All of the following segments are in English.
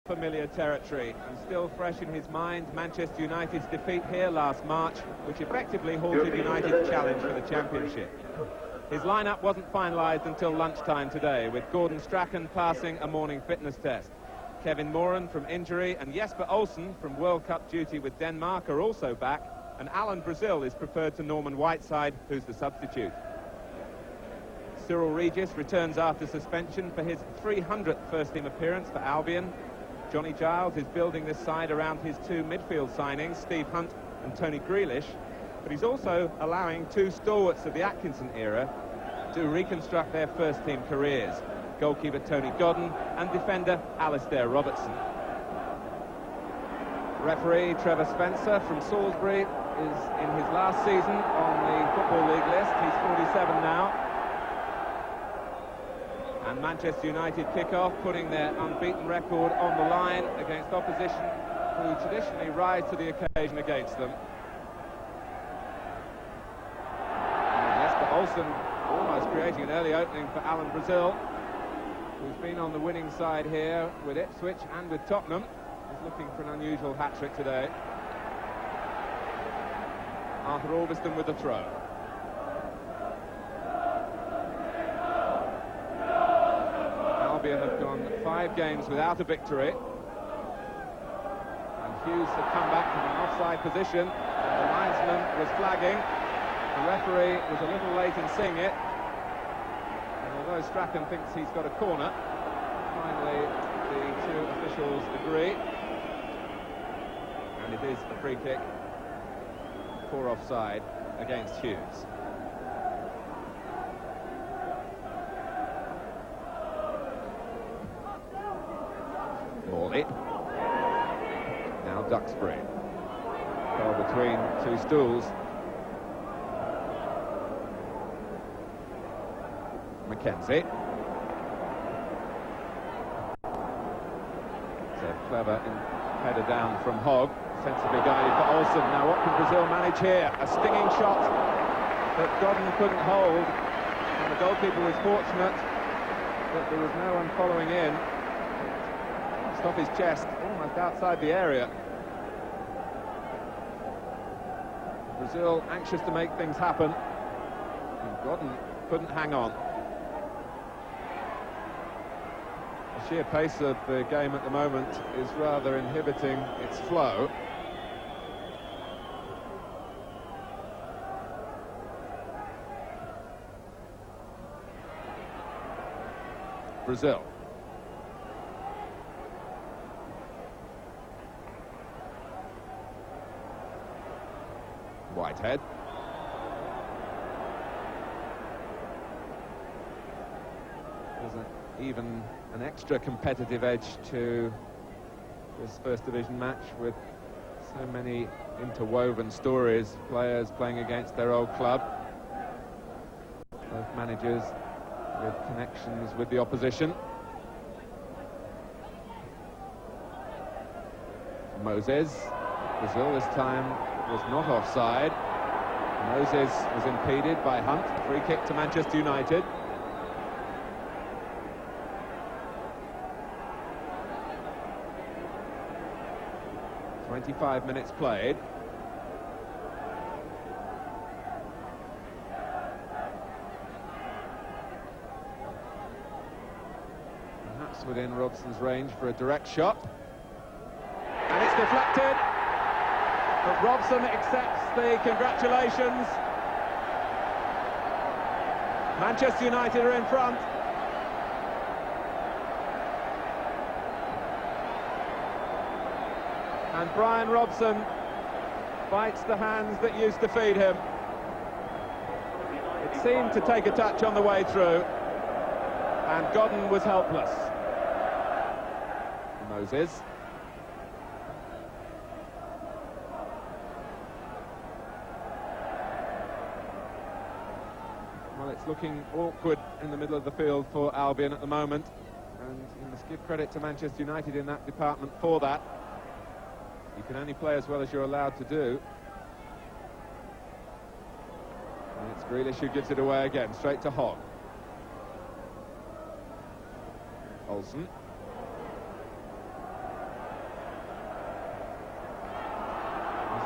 familiar territory, and still fresh in his mind Manchester United's defeat here last March, which effectively halted United's challenge for the championship. His lineup wasn't finalised until lunchtime today, with Gordon Strachan passing a morning fitness test. Kevin Moran from injury and Jesper Olsen from World Cup duty with Denmark are also back, and Alan Brazil is preferred to Norman Whiteside, who's the substitute. Cyril Regis returns after suspension for his 300th first-team appearance for Albion. Johnny Giles is building this side around his two midfield signings, Steve Hunt and Tony Grealish, but he's also allowing two stalwarts of the Atkinson era to reconstruct their first-team careers, goalkeeper Tony Godden and defender Alistair Robertson. Referee Trevor Spencer from Salisbury is in his last season on the Football League list. He's 47 now. And Manchester United kick off, putting their unbeaten record on the line against opposition who traditionally rise to the occasion against them. And Jesper Olsen almost creating an early opening for Alan Brazil, who's been on the winning side here with Ipswich and with Tottenham. He's looking for an unusual hat-trick today. Arthur Alveston with the throw. Albion have gone 5 games without a victory, and Hughes had come back from an offside position. The linesman was flagging. The referee was a little late in seeing it, and although Strachan thinks he's got a corner, finally the two officials agree, and it is a free kick for offside against Hughes. Morley. Now Duxbury. Fell between two stools. Mackenzie. It's a clever header down from Hogg, sensibly guided for Olsen. Now what can Brazil manage here? A stinging shot that Godden couldn't hold, and the goalkeeper was fortunate that there was no one following in. Off his chest, almost outside the area. Brazil anxious to make things happen, and Godden couldn't hang on. The sheer pace of the game at the moment is rather inhibiting its flow. Brazil. Whitehead. There's even an extra competitive edge to this First Division match, with so many interwoven stories, players playing against their old club, both managers with connections with the opposition. Moses. Brazil this time was not offside. Moses was impeded by Hunt. Free kick to Manchester United. "25 minutes played. Perhaps within Robson's range for a direct shot. And it's deflected. But Robson accepts the congratulations. Manchester United are in front. And Bryan Robson bites the hands that used to feed him. It seemed to take a touch on the way through, and Godden was helpless. Moses. Well, it's looking awkward in the middle of the field for Albion at the moment, and you must give credit to Manchester United in that department for that. You can only play as well as you're allowed to do. And it's Grealish who gives it away again, straight to Hogg. Olsen.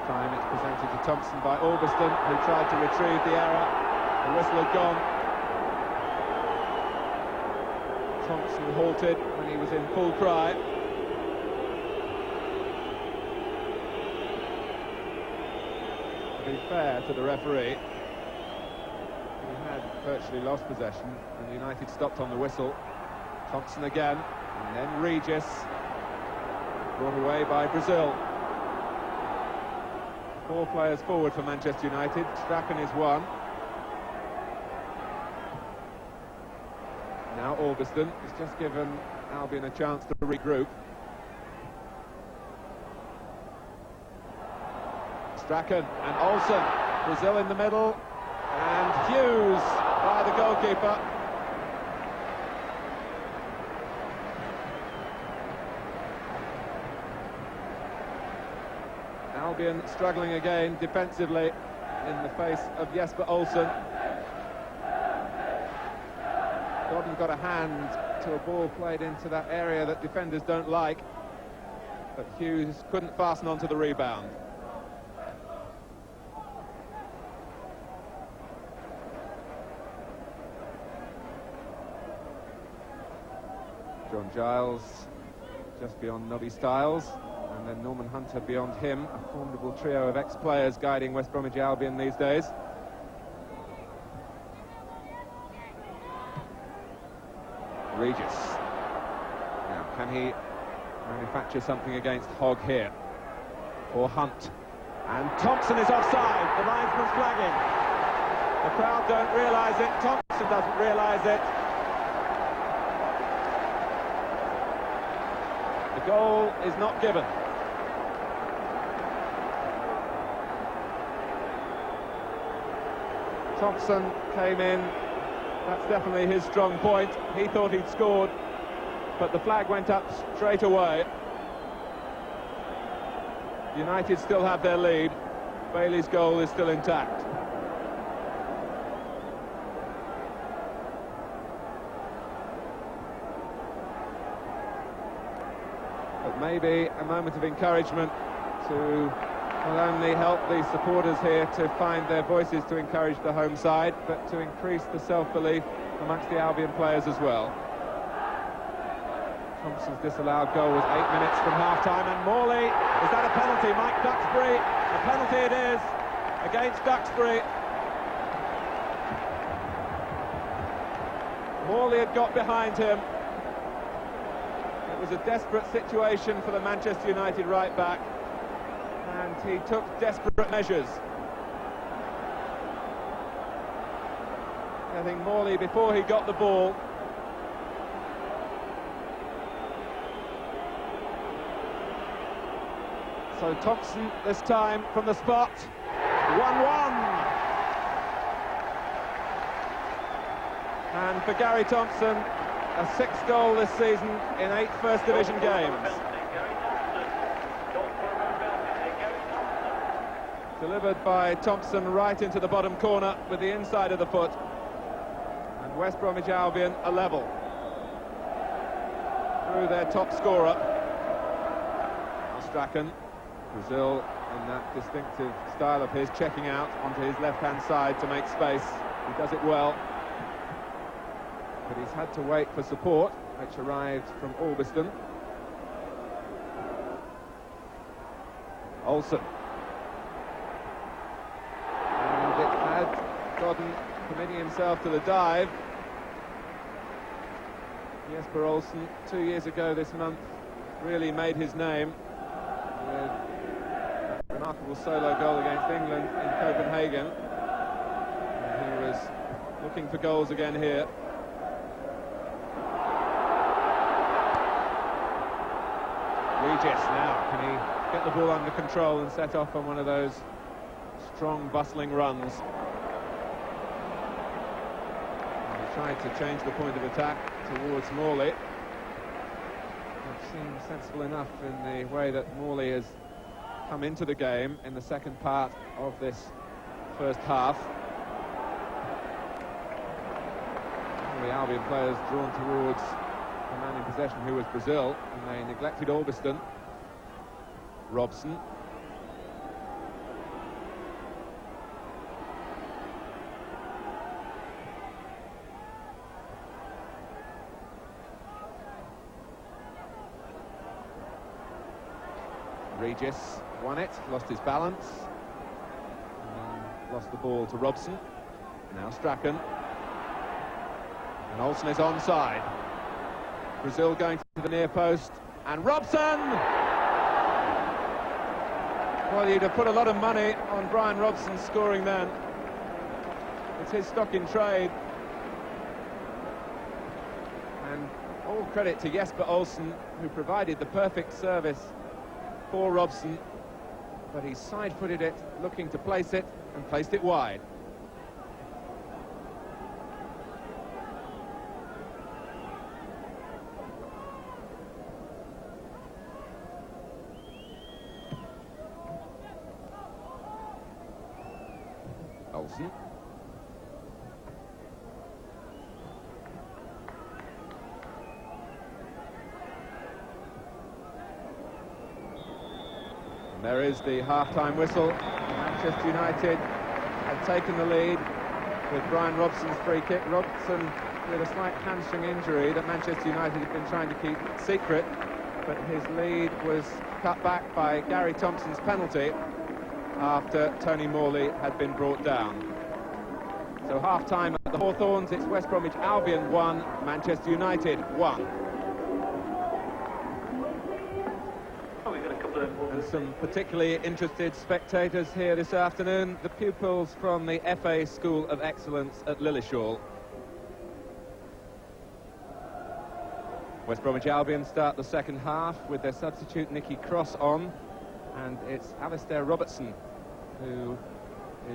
time it's presented to Thompson by Albiston, who tried to retrieve the error. The whistle had gone. Thompson halted when he was in full cry. To be fair to the referee, he had virtually lost possession, and United stopped on the whistle. Thompson again, and then Regis, brought away by Brazil. 4 players forward for Manchester United. Strachan is one. Now Albiston has just given Albion a chance to regroup. Strachan and Olsen. Brazil in the middle. And Hughes by the goalkeeper. Albion struggling again defensively in the face of Jesper Olsen. Godden got a hand to a ball played into that area that defenders don't like, but Hughes couldn't fasten onto the rebound. John Giles just beyond Nobby Stiles, and then Norman Hunter beyond him. A formidable trio of ex-players guiding West Bromwich Albion these days. Regis. Now, can he manufacture something against Hogg here? Or Hunt? And Thompson is offside. The linesman's flagging. The crowd don't realise it. Thompson doesn't realise it. The goal is not given. Thompson came in. That's definitely his strong point. He thought he'd scored, but the flag went up straight away. United still have their lead. Bailey's goal is still intact. But maybe a moment of encouragement to not only help the supporters here to find their voices to encourage the home side, but to increase the self-belief amongst the Albion players as well. Thompson's disallowed goal was 8 minutes from half-time, and Morley, is that a penalty? Mike Duxbury, a penalty it is, against Duxbury. Morley had got behind him. It was a desperate situation for the Manchester United right-back, and he took desperate measures. I think Morley, before he got the ball, so Thompson this time from the spot. 1-1. And for Gary Thompson, a 6th goal this season in 8 First Division games. Delivered by Thompson right into the bottom corner with the inside of the foot. And West Bromwich Albion a level through their top scorer. Strachan. Brazil in that distinctive style of his, checking out onto his left-hand side to make space. He does it well. But he's had to wait for support, which arrived from Albiston. Olsen. And it had Godden committing himself to the dive. Jesper Olsen, 2 years ago this month, really made his name with a remarkable solo goal against England in Copenhagen. And he was looking for goals again here. Regis now, can he get the ball under control and set off on one of those strong, bustling runs? And he tried to change the point of attack towards Morley. It seems sensible enough in the way that Morley has come into the game in the second part of this first half. All the Albion players drawn towards the man in possession, who was Brazil, and they neglected Albiston. Robson. Regis won it, lost his balance, and lost the ball to Robson. Now Strachan. And Olsen is onside. Brazil going to the near post, and Robson! Well, you'd have put a lot of money on Bryan Robson scoring then. It's his stock in trade. And all credit to Jesper Olsen, who provided the perfect service for Robson, but he side-footed it, looking to place it, and placed it wide. Olsen. And there is the half-time whistle. Manchester United had taken the lead with Bryan Robson's free kick. Robson with a slight hamstring injury that Manchester United had been trying to keep secret, but his lead was cut back by Gary Thompson's penalty after Tony Morley had been brought down. So half-time at the Hawthorns, it's West Bromwich Albion 1, Manchester United 1. And some particularly interested spectators here this afternoon, the pupils from the FA School of Excellence at Lilleshall. West Bromwich Albion start the second half with their substitute Nicky Cross on, and it's Alistair Robertson who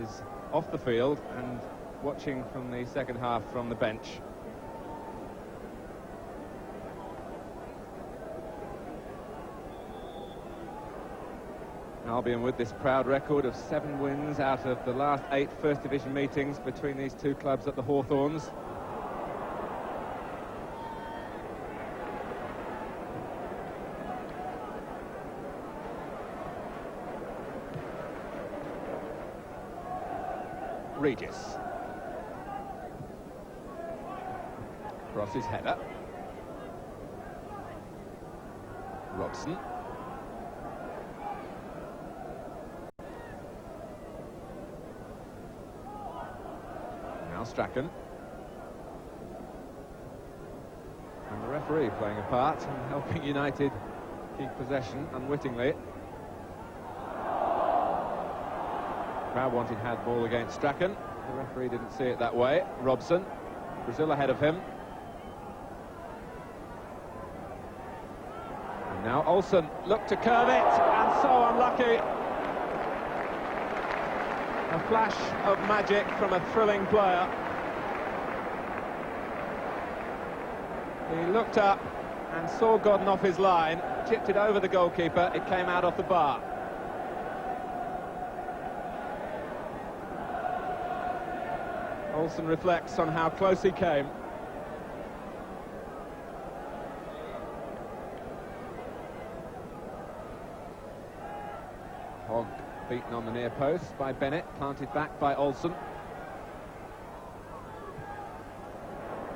is off the field and watching from the second half from the bench. Albion with this proud record of 7 wins out of the last 8 First Division meetings between these two clubs at the Hawthorns. Regis. Cross's header. Robson. Now Strachan. And the referee playing a part in helping United keep possession unwittingly. Crowd wanted handball against Strachan. The referee didn't see it that way. Robson. Brazil ahead of him. And now Olsen looked to curve it, and so unlucky. A flash of magic from a thrilling player. He looked up and saw Godden off his line, chipped it over the goalkeeper, it came out off the bar. Olsen reflects on how close he came. Hogg beaten on the near post by Bennett, planted back by Olsen.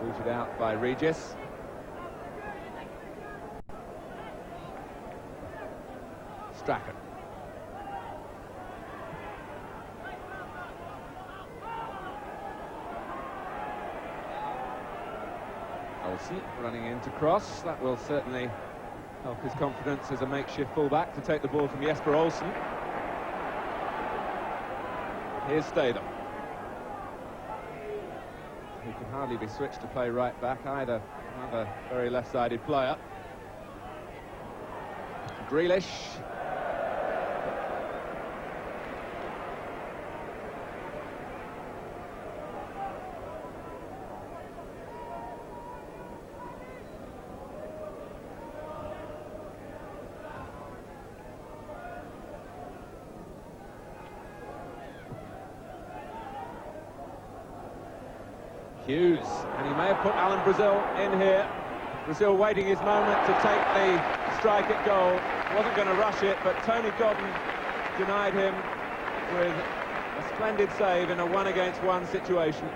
Booted out by Regis. Strachan. Olsen running into Cross. That will certainly help his confidence as a makeshift fullback to take the ball from Jesper Olsen. Here's Statham. He can hardly be switched to play right back either. Another very left-sided player. Grealish. Hughes, and he may have put Alan Brazil in here. Brazil waiting his moment to take the strike at goal. Wasn't going to rush it, but Tony Godden denied him with a splendid save in a one-against-one situation.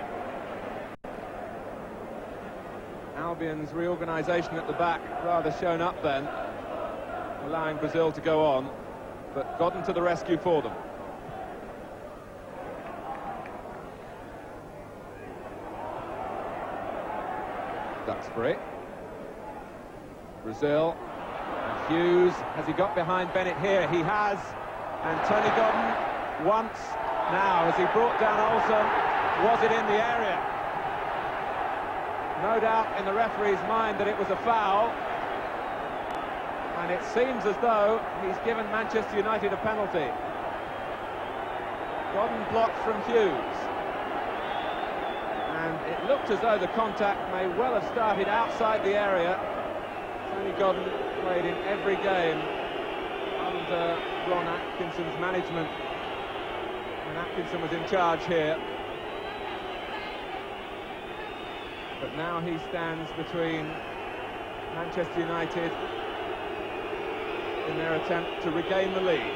Albion's reorganisation at the back rather shown up then, allowing Brazil to go on. but Godden to the rescue for them. Duxbury. Brazil. And Hughes. Has he got behind Bennett here? He has. And Tony Godden once. Now, as he brought down Olsen, was it in the area? No doubt in the referee's mind that it was a foul. And it seems as though he's given Manchester United a penalty. Godden blocked from Hughes. And it looked as though the contact may well have started outside the area. Tony Godden played in every game under Ron Atkinson's management, and Atkinson was in charge here. But now he stands between Manchester United in their attempt to regain the lead.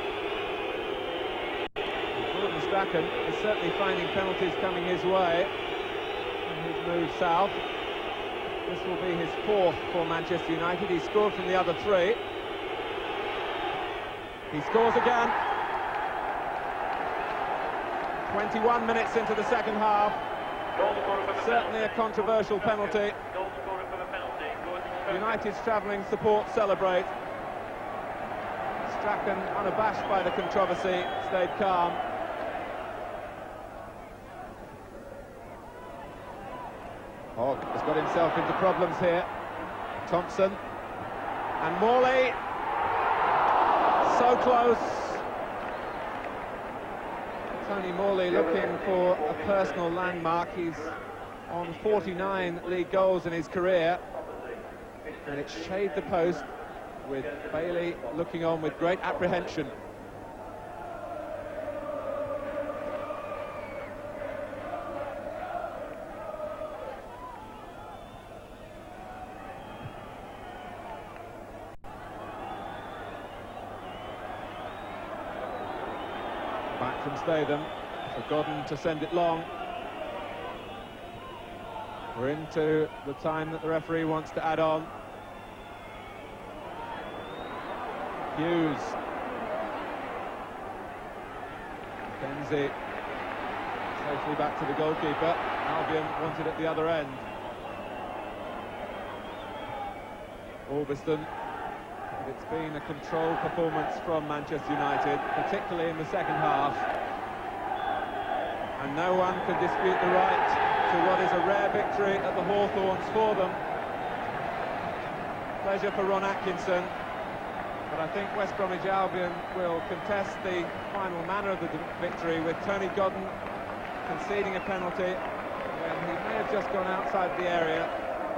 Gordon Strachan is certainly finding penalties coming his way. He's moved south. This will be his fourth for Manchester United. He scored from the other three. He scores again. 21 minutes into the second half. Certainly a controversial penalty. United's travelling support celebrate. Strachan, unabashed by the controversy, stayed calm. Hogg has got himself into problems here. Thompson and Morley, so close. Tony Morley looking for a personal landmark. He's on 49 league goals in his career, and it's shaved the post, with Bailey looking on with great apprehension. Back from Statham, for Godden to send it long. We're into the time that the referee wants to add on. Hughes. Kenzie. Safely back to the goalkeeper. Albion wanted at the other end. Orbiston. It's been a controlled performance from Manchester United, particularly in the second half. And no one can dispute the right to what is a rare victory at the Hawthorns for them. Pleasure for Ron Atkinson. But I think West Bromwich Albion will contest the final manner of the victory, with Tony Godden conceding a penalty when he may have just gone outside the area.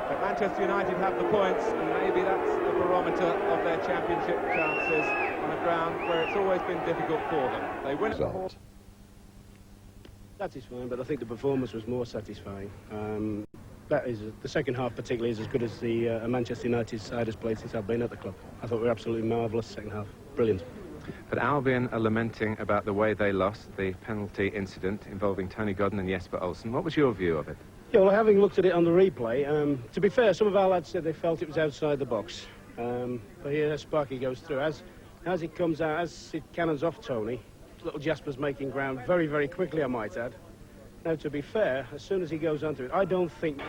But Manchester United have the points, and maybe that's the barometer of their championship chances on a ground where it's always been difficult for them. They win at the Hall. Satisfying, but I think the performance was more satisfying. That is, the second half particularly is as good as the Manchester United side has played since I've been at the club. I thought we were absolutely marvellous second half. Brilliant. But Albion are lamenting about the way they lost the penalty incident involving Tony Godden and Jesper Olsen. What was your view of it? Yeah, well, having looked at it on the replay, to be fair, some of our lads said they felt it was outside the box. But here Sparky goes through. As it comes out, as it cannons off Tony, little Jasper's making ground very, very quickly, I might add. Now, to be fair, as soon as he goes onto it, I don't think...